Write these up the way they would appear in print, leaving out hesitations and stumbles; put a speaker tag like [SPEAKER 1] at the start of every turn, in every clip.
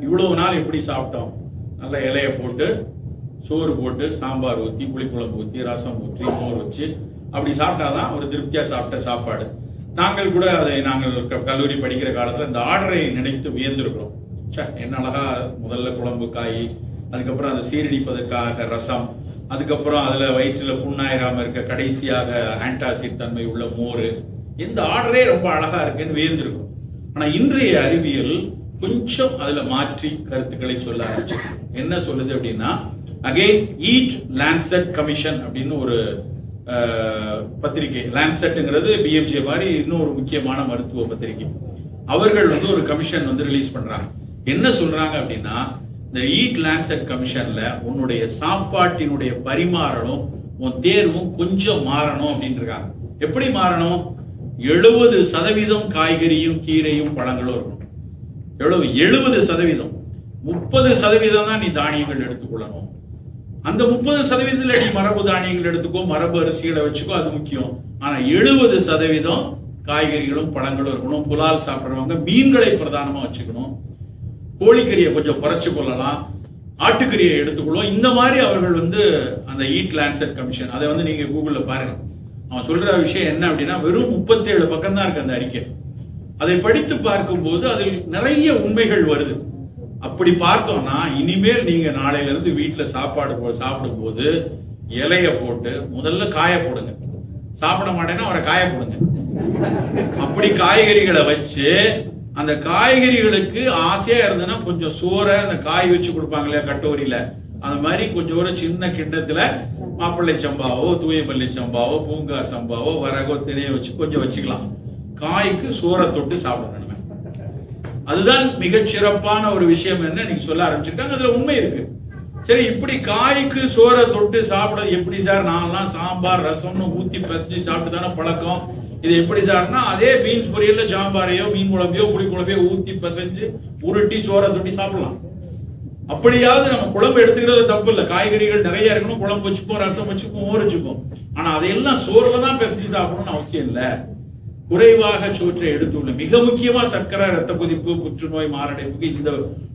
[SPEAKER 1] இவ்வளவு நாள் எப்படி சாப்பிட்டோம்? நல்ல இலையை போட்டு சோறு போட்டு சாம்பார் ஊற்றி புளிக்குழம்பு ஊற்றி ரசம் ஊற்றி மோர் வச்சு அப்படி சாப்பிட்டாதான் ஒரு திருப்தியா சாப்பிட்ட சாப்பாடு. நாங்கள் கூட அதை நாங்கள் கல்லூரி படிக்கிற காலத்துல இந்த ஆர்டரை நினைத்து வியந்திருக்கிறோம். என்ன அழகா முதல்ல குழம்பு காய், அதுக்கப்புறம் அதை சீரடிப்பதற்காக ரசம், அதுக்கப்புறம் அதுல வயிற்றுல புண்ணாயிராம இருக்க கடைசியாக ஆன்டாசிட் தன்மை உள்ள மோர். இந்த ஆர்டரே ரொம்ப அழகா இருக்குன்னு வியந்திருக்கும். ஆனா இன்றைய அறிவியல் கொஞ்சம் அதுல மாற்றி கருத்துக்களை சொல்ல ஆரம்பிச்சு. என்ன சொல்லுது அப்படின்னா, அகைன் ஈட் லான்செட் கமிஷன் அப்படின்னு ஒரு பத்திரிகை. லான்செட்ங்கிறது பிஎம்ஜே மாதிரி இன்னொரு முக்கியமான மருத்துவ பத்திரிகை. அவர்கள் ஒரு கமிஷன் ரிலீஸ் பண்றாங்க. என்ன சொல்றாங்க அப்படின்னா, இந்த ஈட் லான்செட் கமிஷன்ல உன்னுடைய சாப்பாட்டினுடைய பரிமாறணும், உன் தேர்வும் கொஞ்சம் மாறணும் அப்படின்னு இருக்காங்க. எப்படி மாறணும்? 70% காய்கறியும் கீரையும் பழங்களும் இருக்கணும். எவ்வளவு? 70%. 30% தான் நீ தானியங்கள் எடுத்துக்கொள்ளணும். அந்த 30% நீ மரபு தானியங்கள் எடுத்துக்கோ, மரபு அரிசிகளை வச்சுக்கோ, அது முக்கியம். ஆனா 70% காய்கறிகளும் பழங்களும் இருக்கணும். புலால் சாப்பிடுறவங்க மீன்களை பிரதானமா வச்சுக்கணும். கோழிக்கறியை கொஞ்சம் குறைச்சு கொள்ளலாம், ஆட்டுக்கறியை எடுத்துக்கொள்ளும். இந்த மாதிரி அவர்கள் அந்த ஈட் லான்செட் கமிஷன், அதை நீங்க கூகுள்ல பாருங்க. அவன் சொல்ற விஷயம் என்ன அப்படின்னா, வெறும் 37 பக்கம் தான் இருக்கு அந்த அறிக்கை. அதை படித்து பார்க்கும்போது அதில் நிறைய உண்மைகள் வருது. அப்படி பார்த்தோம்னா இனிமேல் நீங்க நாளையில இருந்து வீட்டுல சாப்பிடும் போது இலைய போட்டு முதல்ல காய போடுங்க. சாப்பிட மாட்டேன்னா அவரை காய போடுங்க. அப்படி காய்கறிகளை வச்சு, அந்த காய்கறிகளுக்கு ஆசையா இருந்ததுன்னா கொஞ்சம் சோறை அந்த காய் வச்சு கொடுப்பாங்க இல்லையா கட்டோரியில, அந்த மாதிரி கொஞ்சம் ஒரு சின்ன கிண்ணத்துல மாப்பிள்ளை சம்பாவோ, தூயமல்லி சம்பாவோ, பூங்கார் சம்பாவோ, வரகோ, தினையோ வச்சு கொஞ்சம் வச்சுக்கலாம். காய்க்கு சோறை தொட்டு சாப்பிடணும். அதுதான் மிகச் சிறப்பான ஒரு விஷயம் என்ன நீங்க சொல்ல ஆரம்பிச்சிருக்காங்க. அதுல உண்மை இருக்கு. சரி, இப்படி காய்க்கு சோறை தொட்டு சாப்பிடுறது எப்படி சார்? நான்லாம் சாம்பார் ரசம்னு ஊத்தி பசிச்சு சாப்பிட்டு தானே பழக்கம். இது எப்படி சார்னா, அதே பீன்ஸ் பொரியல்ல சாம்பாரையோ மீன் குழம்பையோ புளி குழம்பையோ ஊத்தி பசைஞ்சு உருட்டி சோறை தொட்டி சாப்பிடலாம். அப்படியாவது நம்ம குழம்பு எடுத்துக்கிறது தப்பு இல்லை. காய்கறிகள் நிறைய இருக்கணும், குழம்பு வச்சுப்போம், ரசம் வச்சுப்போம், மோர் வச்சுப்போம். ஆனா அதையெல்லாம் சோறுல தான் பிசைஞ்சு சாப்பிடணும்னு அவசியம் இல்லை. குறைவாக சோற்றை எடுத்துள்ள, மிக முக்கியமா சர்க்கரை, ரத்த கொதிப்பு, புற்றுநோய், மாரடைப்புக்கு இந்த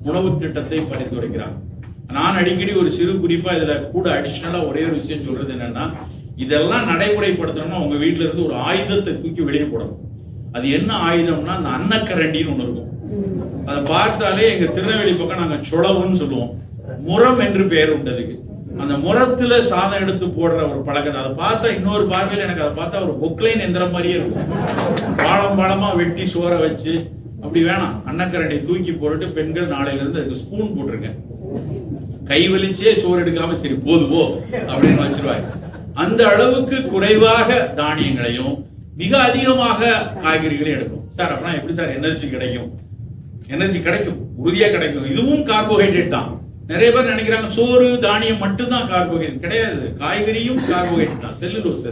[SPEAKER 1] உணவு திட்டத்தை பரிந்துரைக்கிறாங்க. நான் அடிக்கடி ஒரு சிறு குறிப்பா இதுல கூட அடிஷனலா ஒரே ஒரு விஷயம் சொல்றது என்னன்னா, இதெல்லாம் நடைமுறைப்படுத்தணும்னா உங்க வீட்டுல இருந்து ஒரு ஆயுதத்தை தூக்கி வெளியே போடணும். அது என்ன ஆயுதம்னா, அந்த அன்னக்கரண்டின்னு ஒண்ணு இருக்கும். அதை பார்த்தாலே எங்க திருநெல்வேலி பக்கம் நாங்க சொளவுன்னு சொல்லுவோம். முரம் என்று பெயர் உண்டதுக்கு. அந்த முரத்துல சாதம் எடுத்து போடுற ஒரு பழக்கம். அதை பார்த்தா இன்னொரு பார்வையில் எனக்கு அதை பார்த்தா ஒரு பொக்லைன் எந்திரம் மாதிரியே இருக்கும். பாளமா வெட்டி சோற வச்சு அப்படி வேணாம். அன்னக்கரண்டி தூக்கி போட்டுட்டு பெண்கள் நாளையில இருந்து அதுக்கு ஸ்பூன் போட்டிருங்க. கை வலிச்சே சோறு எடுக்காம சரி போதுவோ அப்படின்னு வச்சிருவாங்க. அந்த அளவுக்கு குறைவாக தானியங்களையும் மிக அதிகமாக காய்கறிகளையும் எடுக்கும். சார் அப்படின்னா எப்படி சார் எனர்ஜி கிடைக்கும்? எனர்ஜி கிடைக்கும், உறுதியா கிடைக்கும். இதுவும் கார்போஹைட்ரேட் தான். நிறைய பேர் நினைக்கிறாங்க சோறு தானியம் மட்டும்தான் கார்போஹைட்ரேட். கிடையாது, காய்கறியும் கார்போஹைட்ரேட் தான். செல்லுலோஸ்,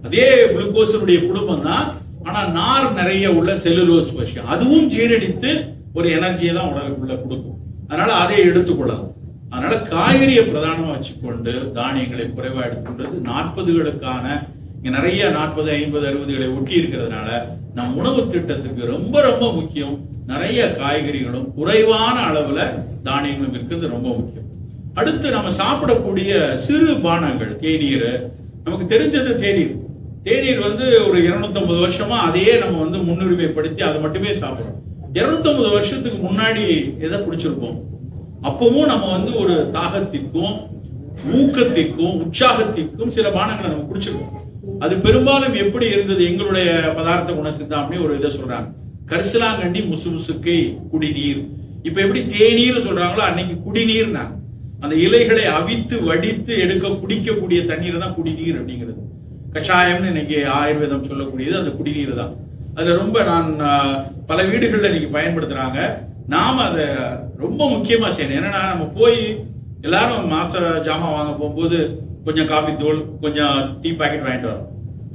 [SPEAKER 1] அதே குளுக்கோஸுடைய குடும்பம் தான். ஆனா நார் நிறைய உள்ள செல்லுலோஸ் விஷயம், அதுவும் ஜீரடித்து ஒரு எனர்ஜியை தான் உடலுக்குள்ள கொடுக்கும். அதனால அதை எடுத்துக்கொள்ளலாம். அதனால காய்கறியை பிரதானமா வச்சுக்கொண்டு தானியங்களை குறைவா எடுத்துக்கொண்டது 40களுக்கான நிறைய 40, 50, 60களை ஒட்டி இருக்கிறதுனால நம் உணவு திட்டத்துக்கு ரொம்ப ரொம்ப முக்கியம். நிறைய காய்கறிகளும் குறைவான அளவுல தானியங்களும் இருக்கிறது ரொம்ப முக்கியம். அடுத்து நம்ம சாப்பிடக்கூடிய சிறு பானங்கள், தேநீர். நமக்கு தெரிஞ்சது தேநீர். தேநீர் ஒரு 250 வருஷமா அதையே நம்ம முன்னுரிமைப்படுத்தி அதை மட்டுமே சாப்பிடுறோம். 250 வருஷத்துக்கு முன்னாடி எதை குடிச்சிருப்போம்? அப்பவும் நம்ம ஒரு தாகத்திற்கும் ஊக்கத்திற்கும் உற்சாகத்திற்கும் சில பானங்களை நம்ம குடிச்சிருக்கோம். அது பெரும்பாலும் எப்படி இருந்தது? எங்களுடைய பதார்த்த குண சித்தாமணி ஒரு இதை சொல்றாங்க, கரிசலாங்கண்டி முசுமுசுக்கை குடிநீர். இப்ப எப்படி தேநீர் சொல்றாங்களோ அன்னைக்கு குடிநீர்னா அந்த இலைகளை அவித்து வடித்து எடுக்க குடிக்கக்கூடிய தண்ணீர் தான் குடிநீர் அப்படிங்கிறது. கஷாயம்னு இன்னைக்கு ஆயுர்வேதம் சொல்லக்கூடியது அந்த குடிநீர் தான். அதுல ரொம்ப நான் பல வீடுகள்ல இன்னைக்கு பயன்படுத்துறாங்க. நாம அதை ரொம்ப முக்கியமா செய்யணும். என்னன்னா, நம்ம போய் எல்லாரும் மாச ஜாமான் வாங்க போகும்போது கொஞ்சம் காபி தூள், கொஞ்சம் டீ பாக்கெட் வாங்கிட்டு வரோம்.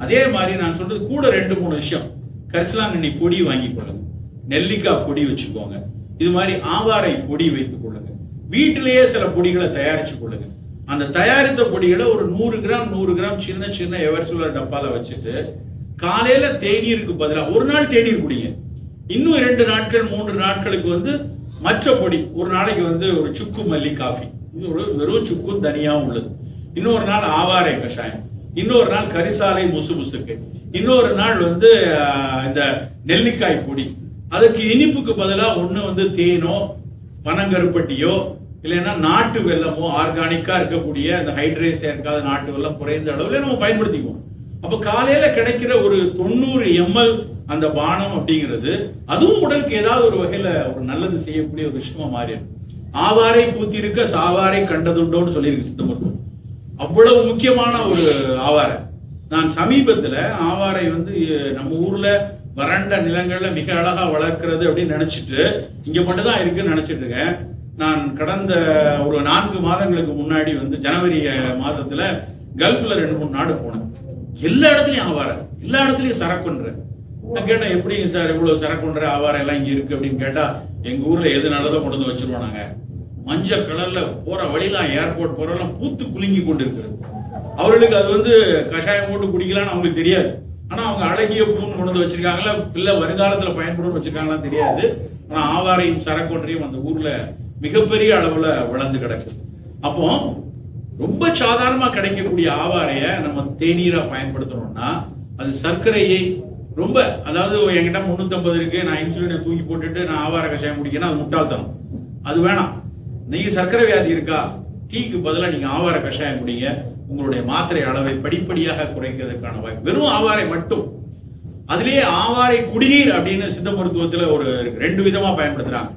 [SPEAKER 1] அதே மாதிரி நான் சொல்றது கூட 2-3 விஷயம். கரிசலாங்கண்ணி பொடி வாங்கி கொள்ளுங்க, நெல்லிக்காய் பொடி வச்சுக்கோங்க, இது மாதிரி ஆவாரை பொடி வைத்துக் கொள்ளுங்க. வீட்டிலேயே சில பொடிகளை தயாரிச்சு கொள்ளுங்க. அந்த தயாரித்த பொடிகளை ஒரு 100 கிராம் சின்ன சின்ன எவர்சிலர் டப்பால வச்சுட்டு காலையில தேநீருக்கு பதிலாக ஒரு நாள் தேநீர் குடிங்க. இன்னும் 2 நாட்கள் 3 நாட்களுக்கு மற்றபடி ஒரு நாளைக்கு வந்து ஒரு சுக்கு மல்லி காஃபி, இது ஒரு வெறும் சுக்கும் தனியாவும் உள்ளது. இன்னொரு நாள் ஆவாரை கஷாயம், இன்னொரு நாள் கரிசாலை முசு முசுக்கு, இன்னொரு நாள் வந்து இந்த நெல்லிக்காய் பொடி. அதுக்கு இனிப்புக்கு பதிலாக ஒண்ணு வந்து தேனோ பனங்கருப்பட்டியோ இல்லைன்னா நாட்டு வெல்லமோ ஆர்கானிக்கா இருக்கக்கூடிய அந்த ஹைட்ரேட் சேர்க்காத நாட்டு வெல்லம் குறைந்த அளவுல நம்ம பயன்படுத்திக்குவோம். அப்ப காலையில கிடைக்கிற ஒரு 90 ml அந்த பானம் அப்படிங்கிறது அதுவும் உடலுக்கு ஏதாவது ஒரு வகையில ஒரு நல்லது செய்யக்கூடிய ஒரு விஷயமா மாறிடும். ஆவாரை பூத்திருக்க சாவாரை கண்டதுண்டோன்னு சொல்லியிருக்கு சித்த மருத்துவம். அவ்வளவு முக்கியமான ஒரு ஆவாரை. நான் சமீபத்துல ஆவாரை வந்து நம்ம ஊர்ல வறண்ட நிலங்கள்ல மிக அழகா வளர்க்கிறது அப்படின்னு நினைச்சிட்டு இங்க மட்டும் தான் இருக்குன்னு நினைச்சிட்டு இருக்கேன். நான் கடந்த ஒரு 4 மாதங்களுக்கு முன்னாடி வந்து ஜனவரி மாதத்துல கல்ஃப்ல 2-3 நாடு போனேன். எல்லா இடத்துலயும் ஆவாரை, எல்லா இடத்துலயும் சரக்குன்ற. நான் கேட்டேன், எப்படிங்க சார் இவ்வளவு சரக்குன்ற ஆவாரை எல்லாம் இங்க இருக்கு அப்படின்னு கேட்டா, எங்க ஊர்ல எது நல்லதோ கொண்டு வந்து வச்சிருவோம் நாங்க. மஞ்சள் கலர்ல போற வழியெல்லாம் ஏர்போர்ட் போறவெல்லாம் பூத்து குலுங்கி கொண்டு இருக்கிறது. அவர்களுக்கு அது வந்து கஷாயம் போட்டு குடிக்கலாம்னு அவங்களுக்கு தெரியாது. ஆனா அவங்க அழகிய பூன்னு கொண்டு வந்து வச்சிருக்காங்களா இல்ல வருங்காலத்துல பயன்படும் வச்சிருக்காங்களா தெரியாது. ஆனா ஆவாரையும் சரக்கொன்றையும் அந்த ஊர்ல மிகப்பெரிய அளவுல வளர்ந்து கிடக்கு. அப்போ ரொம்ப சாதாரணமா கிடைக்கக்கூடிய ஆவாரைய நம்ம தேநீரா பயன்படுத்தணும்னா அது சர்க்கரையை ரொம்ப, அதாவது என்கிட்ட 350 இருக்கு, நான் இன்சுலினை தூக்கி போட்டுட்டு நான் ஆவார கஷாயம் குடிக்கணும், அது முட்டாள்தனம். அது வேணாம். நீங்க சர்க்கரை வியாதி இருக்கா, டீக்கு பதிலாக நீங்க ஆவார கஷாயம் குடிங்க. உங்களுடைய மாத்திரை அளவை படிப்படியாக குறைக்கிறதுக்கான வாய்ப்பு. வெறும் ஆவாரை மட்டும், அதுலயே ஆவாரை குடிநீர் அப்படின்னு சித்த மருத்துவத்துல ஒரு 2 விதமா பயன்படுத்துறாங்க.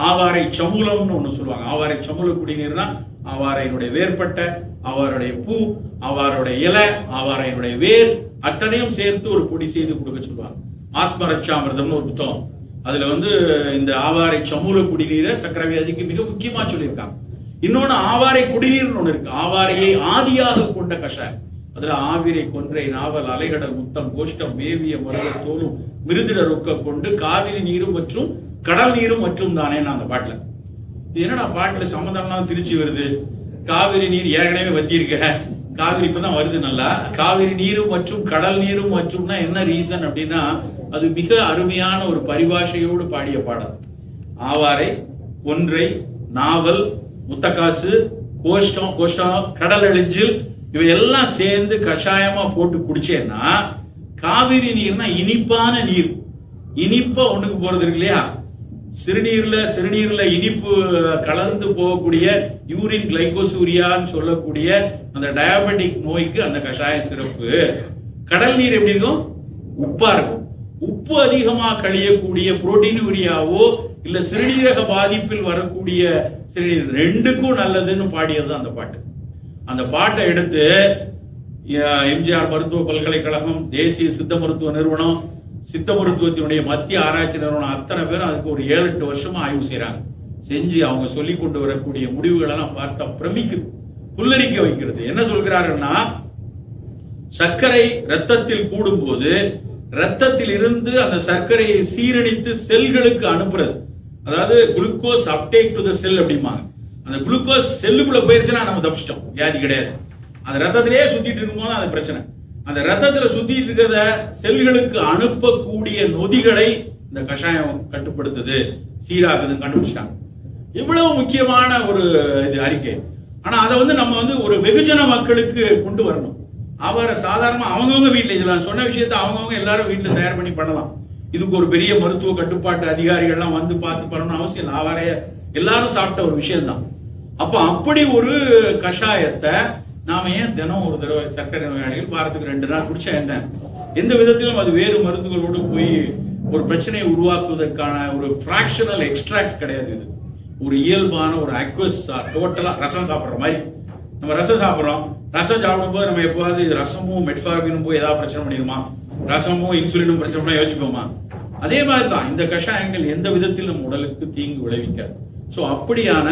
[SPEAKER 1] ஆவாரை சமூலம்னு ஒண்ணு சொல்லுவாங்க. ஆவாரை சமூல குடிநீர்னா ஆவாரையினுடைய வேர்பட்டை, ஆவாருடைய பூ, ஆவாருடைய இலை, ஆவாரையினுடைய வேர் அத்தனையும் சேர்த்து ஒரு பொடி செய்து கொடுக்க சொல்லுவாங்க. ஆத்மரட்சாமிர்தம்னு ஒரு புத்தகம். அதுல வந்து இந்த ஆவாரை சமூல குடிநீரை சக்கரை வியாதிக்கு மிக முக்கியமா சொல்லியிருக்காங்க. இன்னொன்னு ஆவாரை குடிநீர்னு ஒண்ணு இருக்கு. ஆவாரையை ஆதியாக கொண்ட கஷாயம். அதுல ஆவிரை கொன்றை நாவல் அலைகடல் முத்தம் கோஷ்டம் மேவிய மருத தோலும் மிருதிட ரொக்க கொண்டு காவிரி நீரும் மற்றும் கடல் நீரும் மற்றும் தானே. நான் அந்த பாட்டுல என்னடா பாட்டுல சம்மந்தம்லாம் திருச்சி வருது. காவிரி நீர் ஏற்கனவே வத்தி இருக்க, காவிரி இப்பதான் வருது நல்லா. காவிரி நீரும் மற்றும் கடல் நீரும் மற்றும்னா என்ன ரீசன் அப்படின்னா, அது மிக அருமையான ஒரு பரிபாஷையோடு பாடிய பாடல். ஆவாரை, ஒன்றை, நாவல், முத்தக்காசு, கோஷ்டம், கடல் அழிஞ்சில் இவையெல்லாம் சேர்ந்து கஷாயமா போட்டு குடிச்சேன்னா, காவிரி நீர்னா இனிப்பான நீர். இனிப்பா ஒண்ணுக்கு போறது இருக்கு இல்லையா, சிறுநீர்ல இனிப்பு கலந்து போகக்கூடிய யூரின் கிளைகோசூரியான்னு சொல்லக்கூடிய அந்த டயபெட்டிக் நோய்க்கு அந்த கஷாயம் சிறப்பு. கடல் நீர் எப்படி இருக்கும், உப்பா இருக்கும். உப்பு அதிகமா கழியக்கூடிய புரோட்டீனூரியாவோ இல்ல சிறுநீரக பாதிப்பில் வரக்கூடிய சிறுநீர், 2க்கும் நல்லதுன்னு பாடியது அந்த பாட்டு. அந்த பாட்டை எடுத்து எம்ஜிஆர் மருத்துவ பல்கலைக்கழகம், தேசிய சித்த மருத்துவ நிறுவனம், சித்த மருத்துவத்தினுடைய மத்திய ஆராய்ச்சி நிறுவனம் அத்தனை பேரும் அதுக்கு ஒரு 7-8 வருஷமா ஆய்வு செய்யறாங்க. செஞ்சு அவங்க சொல்லி கொண்டு வரக்கூடிய முடிவுகள் எல்லாம் பார்த்தா பிரமிக்குது, புல்லரிக்க வைக்கிறது. என்ன சொல்கிறாருன்னா, சர்க்கரை ரத்தத்தில் கூடும்போது ரத்தத்தில் இருந்து அந்த சர்க்கரையை சீரணித்து செல்களுக்கு அனுப்புறது, அதாவது குளுக்கோஸ் அப்டேக் டு தி செல் அப்படிம்பாங்க. அந்த குளுக்கோஸ் செல்லுக்குள்ள போயிருச்சுன்னா நம்ம தப்பிச்சிட்டோம், வியாதி கிடையாது. அந்த ரத்தத்திலேயே சுத்திட்டு இருக்கும்போது அது பிரச்சனை. அந்த ரத்தத்துல சுத்திட்டு இருக்கிறத செல்களுக்கு அனுப்பக்கூடிய நொதிகளை இந்த கஷாயம் கட்டுப்படுத்துது, சீராகுதுன்னு கண்டுபிடிச்சிட்டாங்க. இவ்வளவு முக்கியமான ஒரு இது அறிக்கை. ஆனா அதை வந்து நம்ம வந்து ஒரு வெகுஜன மக்களுக்கு கொண்டு வரணும். அவரை சாதாரணமா அவங்கவுங்க வீட்டுல இதெல்லாம் சொன்ன விஷயத்த அவங்கவுங்க எல்லாரும் வீட்டுல தயார் பண்ணி பண்ணலாம். இதுக்கு ஒரு பெரிய மருத்துவ கட்டுப்பாட்டு அதிகாரிகள்லாம் வந்து பார்த்து பண்ணணும் அவசியம் இல்லை. அவரை எல்லாரும் சாப்பிட்ட ஒரு விஷயம் தான். அப்ப அப்படி ஒரு கஷாயத்தை நாம ஏன் தினம் ஒரு தடவை, சர்க்கரை நோயாளிகள் வாரத்துக்கு 2 நாள் குடிச்சா என்ன, எந்த விதத்திலும் அது வேறு மருந்துகளோடு போய் ஒரு பிரச்சனையை உருவாக்குவதற்கான ஒரு பிராக்ஷனல் எக்ஸ்ட்ராக்ட்ஸ் கிடையாது. இது ஒரு இயல்பான ஒரு அக்வஸ், டோட்டலா ரசம் சாப்பிடுற மாதிரி. நம்ம ரசம் சாப்பிடுறோம், ரசம் சாப்பிடும் போது நம்ம எப்போது இது ரசமும் மெட்ஃபார்மினும் போய் ஏதாவது பிரச்சனை பண்ணிடுமா, ரசமும் இன்சுலினும் பிரச்சனை யோசிப்போமா? அதே மாதிரி தான் இந்த கஷாயங்கள் எந்த விதத்தில் நம்ம உடலுக்கு தீங்கு விளைவிக்காது. சோ அப்படியான